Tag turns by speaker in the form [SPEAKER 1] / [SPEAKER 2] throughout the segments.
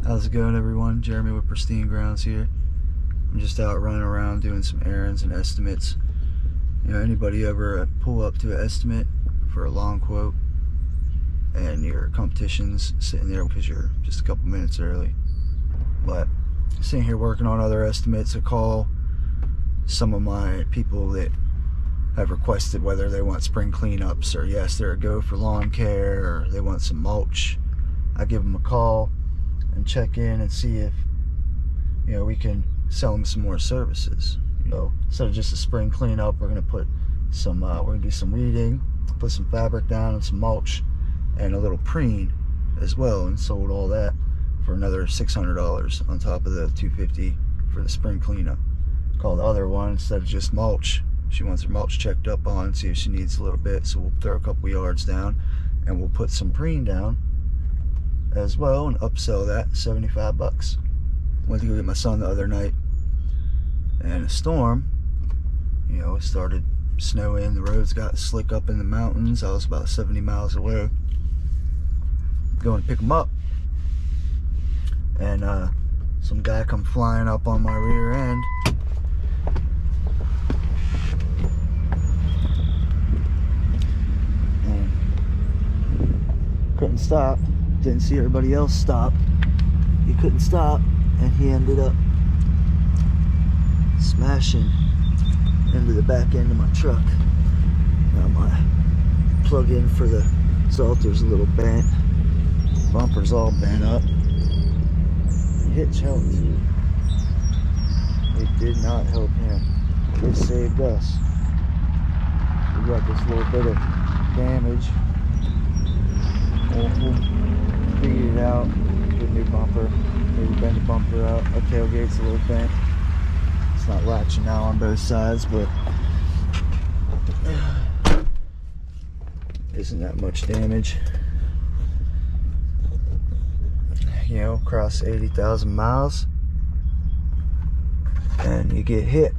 [SPEAKER 1] How's it going, everyone? Jeremy with Pristine Grounds here. I'm just out running around doing some errands and estimates. You know, anybody ever pull up to an estimate for a long quote and your competition's sitting there because you're just a couple minutes early? But sitting here working on other estimates, I call some of my people that have requested whether they want spring cleanups or yes, they're a go for lawn care or they want some mulch. I give them a call and check in and see if, you know, we can sell them some more services. You know, instead of just a spring cleanup, we're gonna put some we're gonna do some weeding, put some fabric down and some mulch and a little preen as well, and sold all that for another $600 on top of the $250 for the spring cleanup. Call the other one, instead of just mulch, she wants her mulch checked up on, see if she needs a little bit, so we'll throw a couple yards down and we'll put some preen down as well and upsell that, 75 bucks. Went to go get my son the other night and a storm, you know, it started snowing, the roads got slick up in the mountains. I was about 70 miles away going to pick him up, and some guy come flying up on my rear end and couldn't stop. Didn't see everybody else stop. He couldn't stop, and he ended up smashing into the back end of my truck. Now my plug-in for the exalter's a little bent. Bumper's all bent up. The hitch helped. It did not help him. It saved us. We got this little bit of damage. Figured it out. Get a new bumper. Maybe bend the bumper out. Our tailgate's a little bent. It's not latching now on both sides, but isn't that much damage. You know, cross 80,000 miles and you get hit.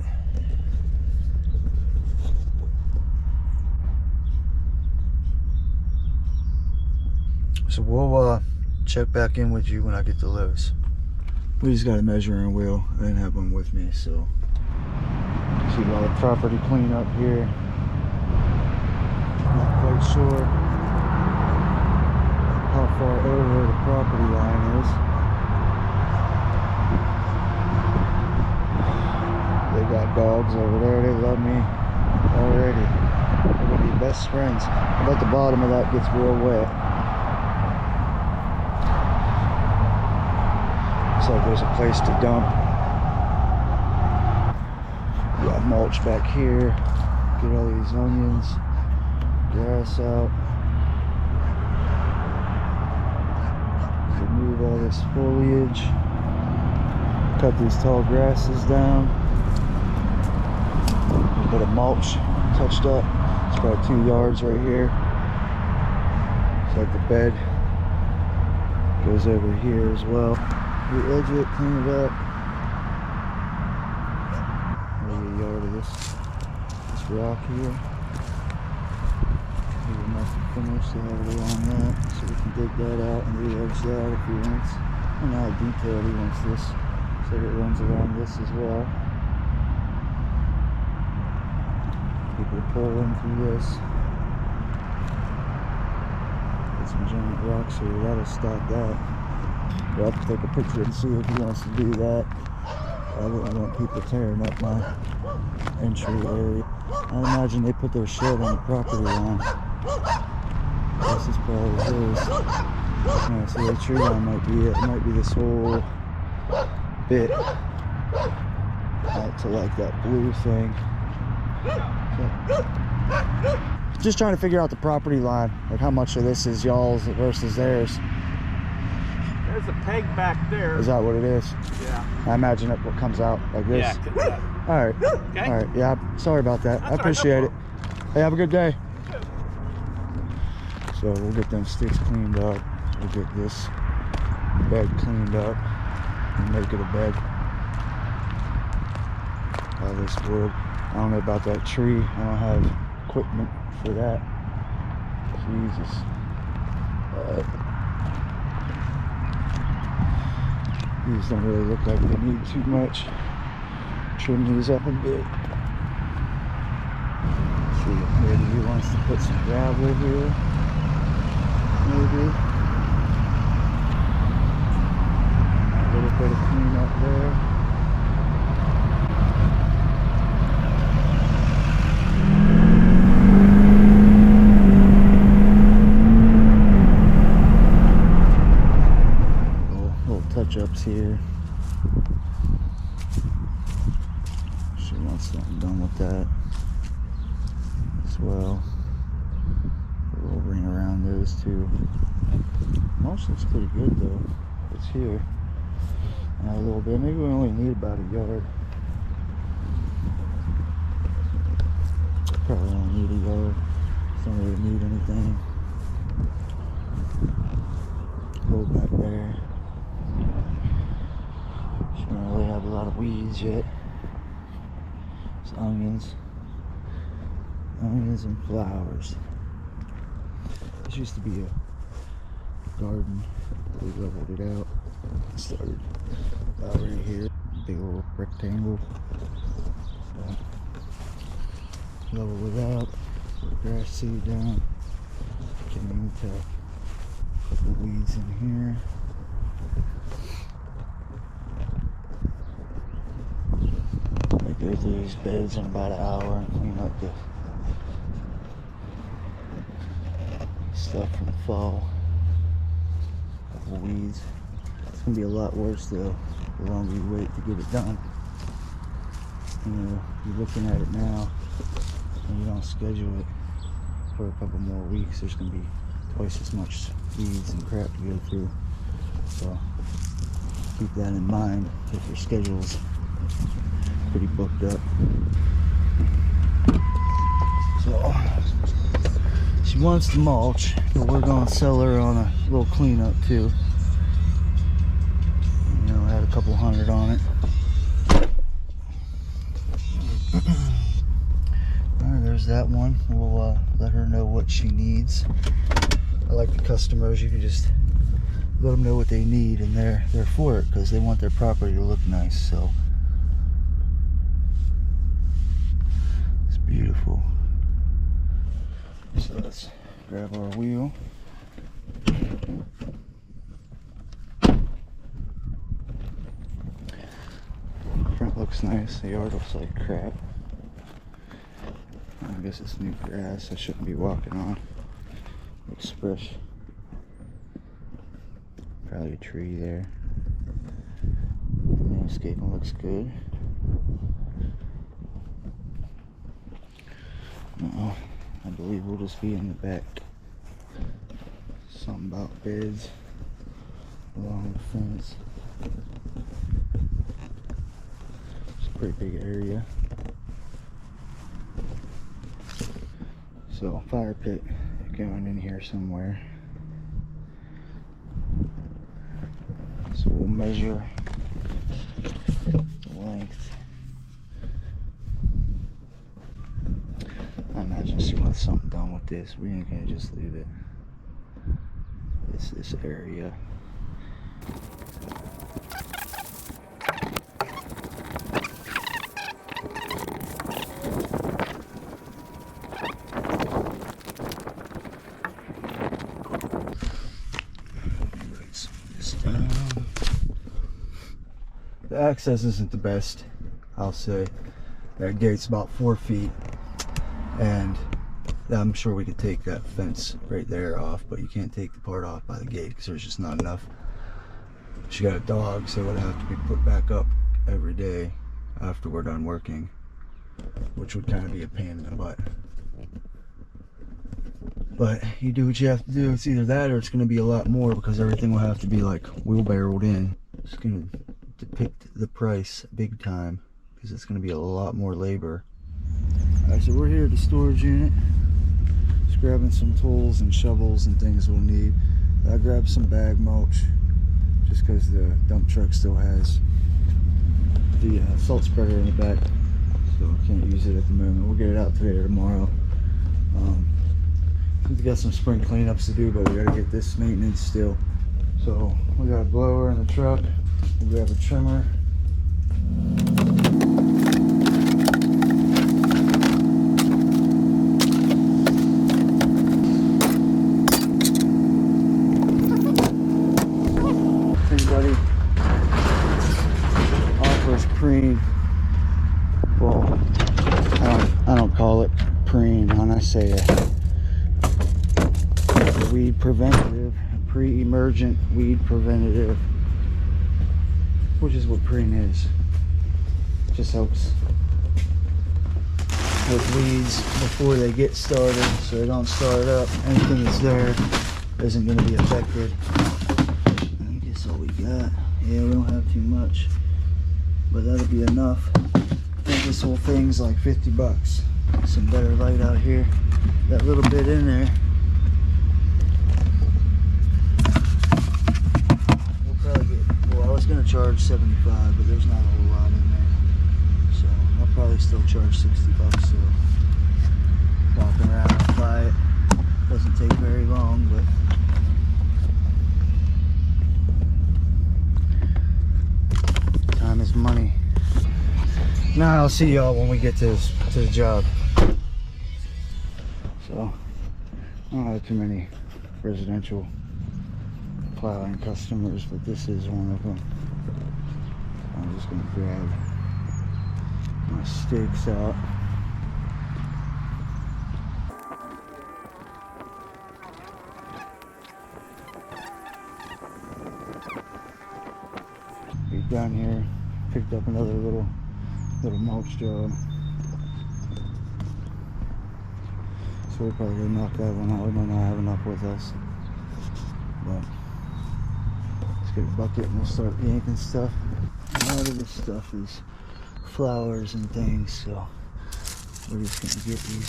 [SPEAKER 1] So we'll check back in with you when I get to Lowe's. We just got a measuring wheel. I didn't have one with me, so see a lot of property cleanup here. Not quite sure how far over the property line is. They got dogs over there. They love me already. They're gonna be best friends. I bet the bottom of that gets real wet. Looks like there's a place to dump. We got mulch back here. Get all these onions, grass out. Remove all this foliage. Cut these tall grasses down. A little bit of mulch touched up. It's about 2 yards right here. It's like the bed goes over here as well. We edge it, clean it up. Maybe a yard of this rock here. Maybe enough to finish. They have it along that, so we can dig that out and re-edge that if he wants. I don't know how detailed he wants this, so it runs around this as well. People pull in through this. Get some giant rocks here, that'll stop that. We'll have to take a picture and see if he wants to do that. I wouldn't want people tearing up my entry area. I imagine they put their shed on the property line. This is probably his. Yeah, see, the tree line might be it. It might be this whole bit out to like that blue thing. So, just trying to figure out the property line, like how much of this is y'all's versus theirs.
[SPEAKER 2] There's a peg back there.
[SPEAKER 1] Is that what it is?
[SPEAKER 2] Yeah.
[SPEAKER 1] I imagine it what comes out like this.
[SPEAKER 2] Yeah.
[SPEAKER 1] All right.
[SPEAKER 2] Okay.
[SPEAKER 1] All right. Yeah. Sorry about that. I appreciate it. Hey, have a good day. So we'll get them sticks cleaned up. We'll get this bed cleaned up and make it a bed. All this wood. I don't know about that tree. I don't have equipment for that. Jesus. These don't really look like they need too much. Trim these up a bit. See, maybe he wants to put some gravel here. Maybe. A little bit of cleanup there. Touch-ups here. She wants something done with that as well. We'll bring around those two. Mulch looks pretty good though. It's here. Now a little bit. Maybe we only need about a yard. Probably only need a yard. Don't really need anything. Hold back there. She don't really have a lot of weeds yet. It's onions. Onions and flowers. This used to be a garden. We leveled it out. Started about right here. Big old rectangle. So, level it out. Put grass seed down. Can't even tell. Couple weeds in here. I go through these beds in about an hour and clean up the stuff from the fall. Couple weeds. It's gonna be a lot worse though the longer you wait to get it done. You know, you're looking at it now and you don't schedule it for a couple more weeks, there's gonna be twice as much weeds and crap to go through. So keep that in mind if your schedule's pretty booked up. So she wants the mulch, but we're gonna sell her on a little cleanup too. You know, had a couple hundred on it. Alright, there's that one. We'll let her know what she needs. I like the customers, you can just let them know what they need and they're for it because they want their property to look nice. So it's beautiful. So let's grab our wheel. Front looks nice, the yard looks like crap. I guess it's new grass I shouldn't be walking on. Looks fresh. Probably a tree there. Landscaping looks good. I believe we'll just be in the back. Something about beds along the fence. It's a pretty big area. So fire pit going in here somewhere. So we'll measure the length. I imagine she wants something done with this. We ain't gonna just leave it. This area. The access isn't the best, I'll say. That gate's about 4 feet, and I'm sure we could take that fence right there off, but you can't take the part off by the gate because there's just not enough. She got a dog, so it would have to be put back up every day after we're done working, which would kind of be a pain in the butt. But you do what you have to do. It's either that or it's going to be a lot more because everything will have to be like wheelbarrowed in. It's going to depict the price big time because it's going to be a lot more labor. Alright, so we're here at the storage unit, just grabbing some tools and shovels and things we'll need. I grabbed some bag mulch just because the dump truck still has the salt spreader in the back, so I can't use it at the moment. We'll get it out today or tomorrow. We've got some spring cleanups to do, but we got to get this maintenance still. So we got a blower in the truck. We'll grab a trimmer. Anybody offers preen? Well, I don't call it preen when I say a weed preventative, a pre-emergent weed preventative, which is what preen is. It just helps with weeds before they get started, so they don't start up. Anything that's there isn't going to be affected. I guess all we got. Yeah, we don't have too much, but that'll be enough. I think this whole thing's like 50 bucks. Some better light out here. That little bit in there. We'll probably get, well, I was gonna charge 75, but there's not a whole lot in there. So I'll probably still charge 60 bucks. So walking around and apply it. Doesn't take very long, but time is money. Now I'll see y'all when we get to the job. So I don't have too many residential plowing customers, but this is one of them. I'm just gonna grab my stakes out. Be down here, picked up another little mulch job. So we're probably gonna knock that one out. We might not have enough with us. But let's get a bucket and we'll start yanking stuff. A lot of this stuff is flowers and things, so we're just gonna get these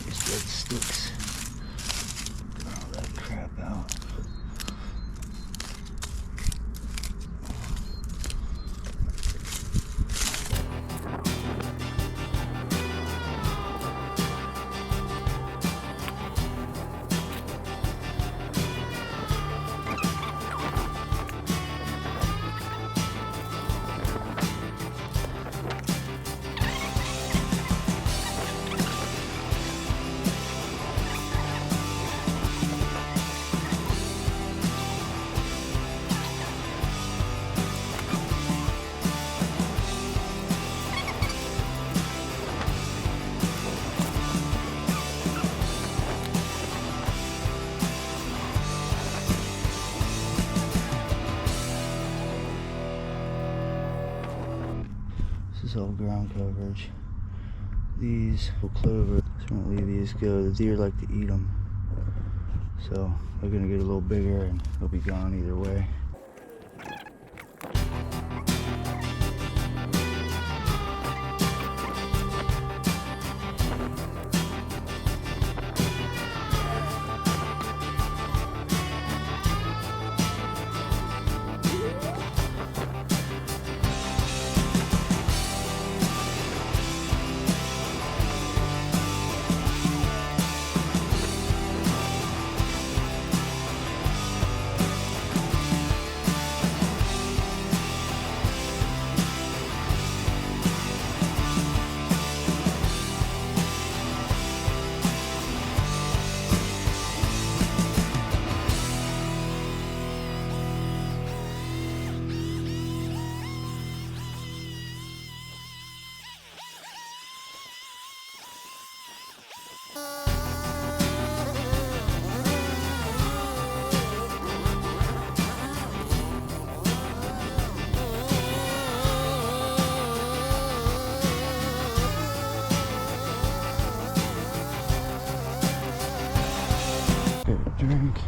[SPEAKER 1] dead sticks. Get all that crap out. This is all ground coverage. These will clover, so we won't leave these go. The deer like to eat them, so they're gonna get a little bigger and they'll be gone either way. Drink.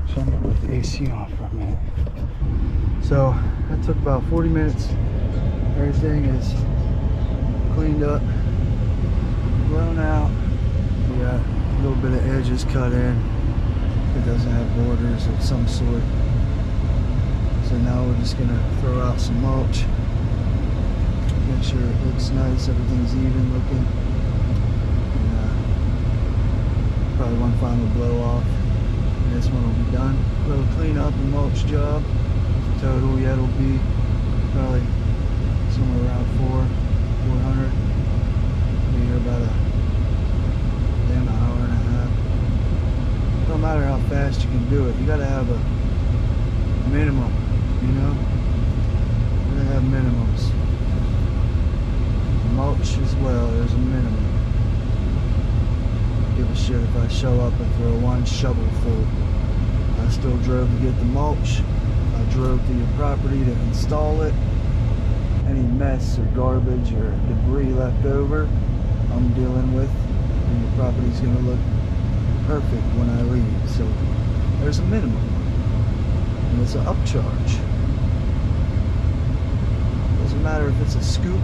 [SPEAKER 1] So I'm gonna put the AC on for a minute. So that took about 40 minutes. Everything is cleaned up, blown out. We got a little bit of edges cut in. It doesn't have borders of some sort. So now we're just gonna throw out some mulch. Make sure it looks nice, everything's even looking. Probably one final blow off. and this one will be done. A little cleanup and mulch job. Total, yeah, it'll be probably somewhere around 400. Be here about a damn hour and a half. No matter how fast you can do it, you gotta have a minimum, you know? You gotta have minimums. Mulch as well, there's a minimum. Give a shit if I show up and throw one shovel full. I still drove to get the mulch. I drove to your property to install it. Any mess or garbage or debris left over, I'm dealing with, and your property's gonna look perfect when I leave. So there's a minimum, and it's an upcharge. Doesn't matter if it's a scoop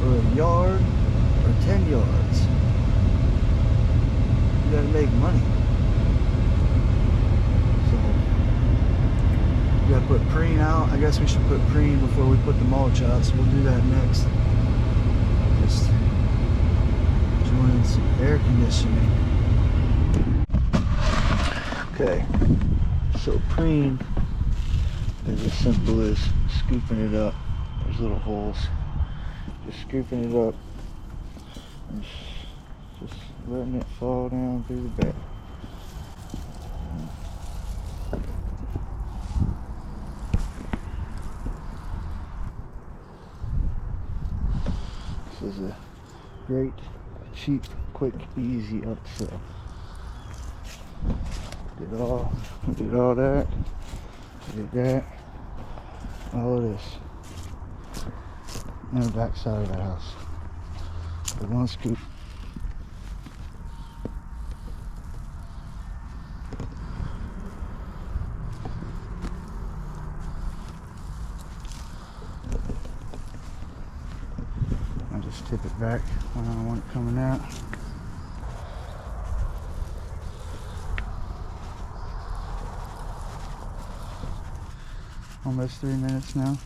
[SPEAKER 1] or a yard or 10 yards. You gotta make money. So we gotta put preen out. I guess we should put preen before we put the mulch out, so we'll do that next. Just enjoying some air conditioning. Okay, so preen is as simple as scooping it up. There's little holes. Just scooping it up and just letting it fall down through the back. This is a great, cheap, quick, easy upsell. Did all that, did that, all of this. And the back side of the house. With one scoop. I just tip it back when I want it coming out. Almost 3 minutes now.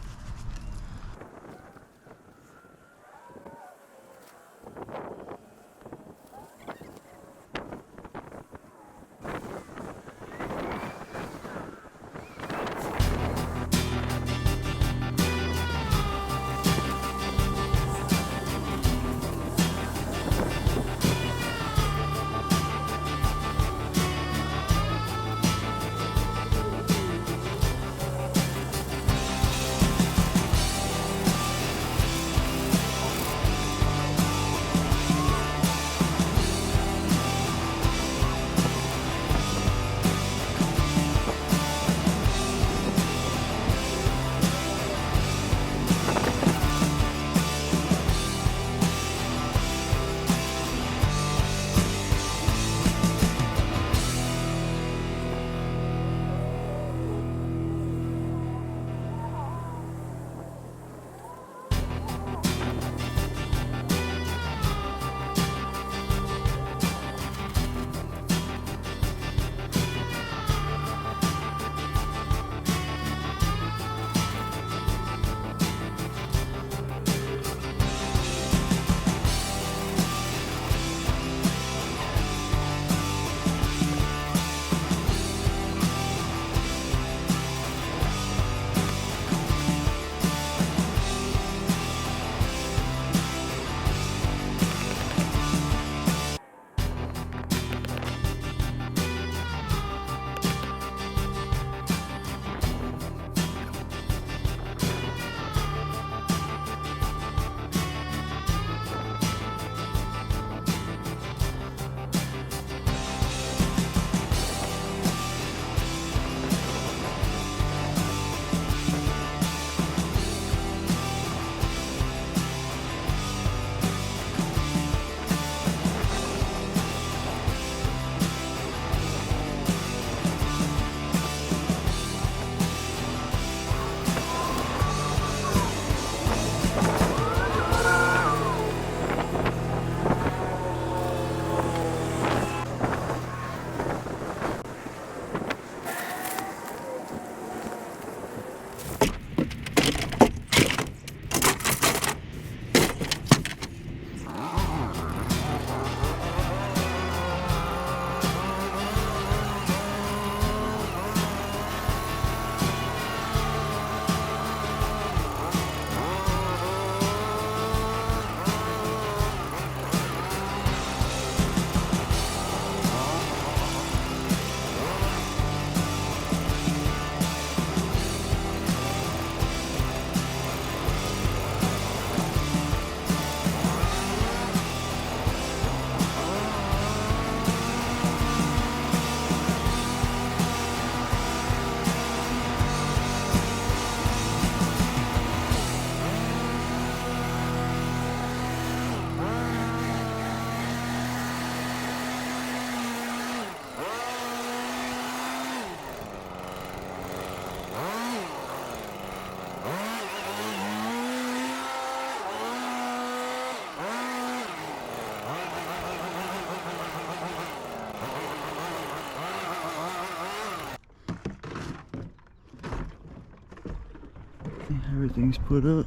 [SPEAKER 1] Everything's put up.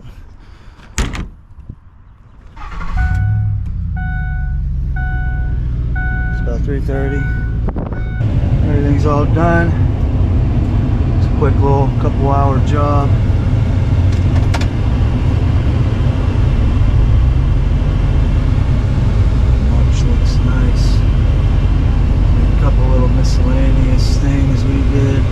[SPEAKER 1] It's about 3:30. Everything's all done. It's a quick little couple-hour job. Mulch looks nice. A couple little miscellaneous things we did.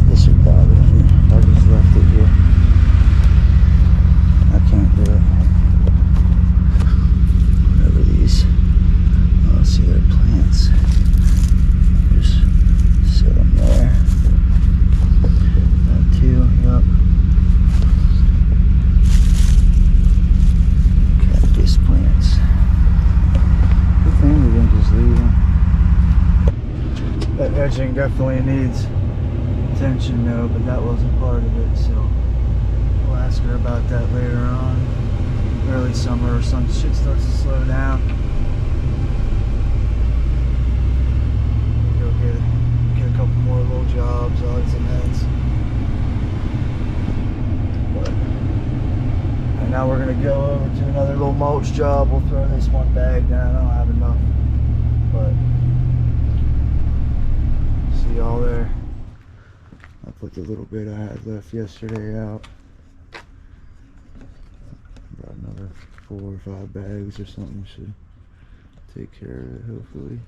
[SPEAKER 1] This would bother me if I just left it here. I can't do it. Whatever these. Oh, see, they're plants. Just set them there. That too, yep. Cactus plants. Good thing we didn't just leave them. That edging definitely needs attention though, but that wasn't part of it, so we'll ask her about that later on. Early summer or some shit starts to slow down. Go get a couple more little jobs, odds and ends. But and now we're gonna go over to another little mulch job. We'll throw this one bag down. I don't have enough, but see y'all there. I put the little bit I had left yesterday out. Got another 4 or 5 bags or something. Should take care of it hopefully.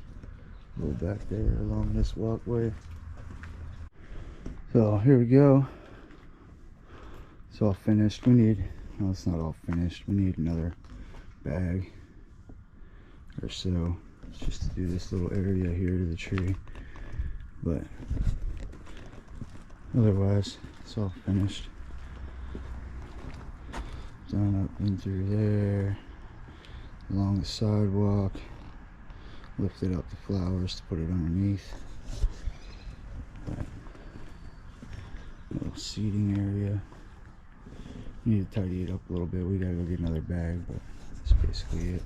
[SPEAKER 1] A little back there along this walkway. So here we go. It's all finished. We need, well, it's not all finished. We need another bag or so. It's just to do this little area here to the tree. But otherwise, it's all finished. Down up in through there, along the sidewalk. Lifted up the flowers to put it underneath. But little seating area. Need to tidy it up a little bit. We gotta go get another bag, but that's basically it.